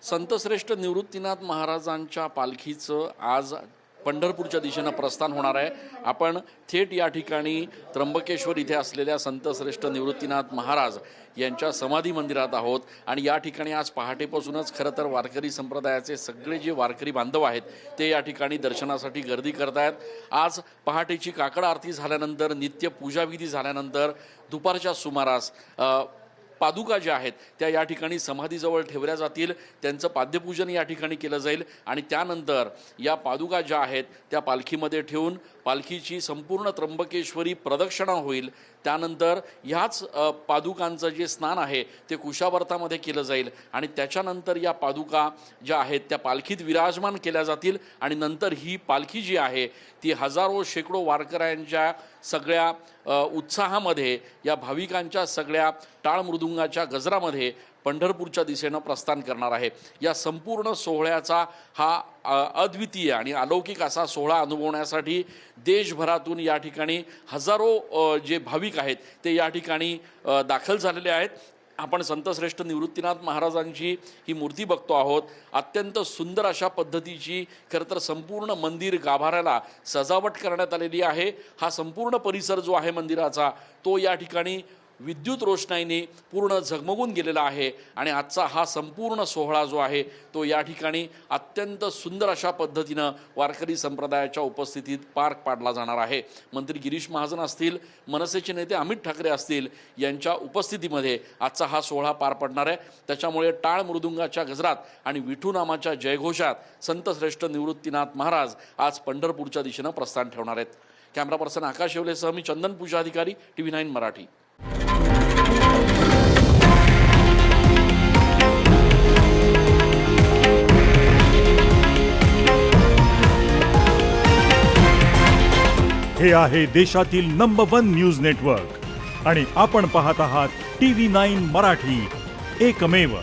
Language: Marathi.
संतश्रेष्ठ निवृत्तीनाथ महाराजांच्या पालखीचं आज पंढरपूरच्या दिशेनं प्रस्थान होणार आहे। आपण थेट या ठिकाणी त्र्यंबकेश्वर इथे असलेल्या संतश्रेष्ठ निवृत्तीनाथ महाराज यांच्या समाधी मंदिरात आहोत आणि या ठिकाणी आज पहाटेपासूनच खरं तर वारकरी संप्रदायाचे सगळे जे वारकरी बांधव आहेत ते या ठिकाणी दर्शनासाठी गर्दी करत आहेत। आज पहाटेची काकड आरती झाल्यानंतर नित्य पूजाविधी झाल्यानंतर दुपारच्या सुमारास पादुका ज्या आहेत त्या या ठिकाणी समाधीजवळ ठेवल्या जातील, त्यांचं पाद्यपूजन या ठिकाणी केलं जाईल आणि त्यानंतर या पादुका ज्या आहेत त्या पालखीमध्ये ठेवून पालखीची संपूर्ण त्र्यंबकेश्वरी प्रदक्षिणा होईल। त्यानंतर ह्याच पादुकांचं जे स्नान आहे ते कुशावर्तामध्ये केलं जाईल आणि त्याच्यानंतर या पादुका ज्या आहेत त्या पालखीत विराजमान केल्या जातील आणि नंतर ही पालखी जी आहे ती हजारो शेकडो वारकऱ्यांच्या सगळ्या उत्साहामध्ये या भाविकांच्या सगळ्या टाळ मृदुंगाच्या गजरामध्ये पंढरपूरच्या दिशेनं प्रस्थान करणार आहे। या संपूर्ण सोहळ्याचा हा अद्वितीय आणि अलौकिक असा सोहळा अनुभवण्यासाठी देशभरातून या ठिकाणी हजारो जे भाविक आहेत ते या ठिकाणी दाखल झालेले आहेत। आपण संतश्रेष्ठ निवृत्तीनाथ महाराजांची ही मूर्ती बघतो आहोत। अत्यंत सुंदर अशा पद्धतीची खरं तर संपूर्ण मंदिर गाभाऱ्याला सजावट करण्यात आलेली आहे। हा संपूर्ण परिसर जो आहे मंदिराचा तो या ठिकाणी विद्युत रोषणाईने पूर्ण झगमगून गेलेला आहे आणि आजचा हा संपूर्ण सोहळा जो आहे तो या ठिकाणी अत्यंत सुंदर अशा पद्धतीनं वारकरी संप्रदायाच्या उपस्थितीत पार पाडला जाणार आहे। मंत्री गिरीश महाजन असतील, मनसेचे नेते अमित ठाकरे असतील यांच्या उपस्थितीमध्ये आजचा हा सोहळा पार पडणार आहे। त्याच्यामुळे टाळ मृदुंगाच्या गजरात आणि विठू नामाच्या जयघोषात संतश्रेष्ठ निवृत्तीनाथ महाराज आज पंढरपूरच्या दिशेनं प्रस्थान ठेवणार आहेत। कॅमेरा पर्सन आकाश येवलेसह मी चंदन पूजा अधिकारी, TV9 मराठी। हे आहे देशातील नंबर 1 न्यूज नेटवर्क आणि आपण पाहत आहात TV9 मराठी, एकमेव।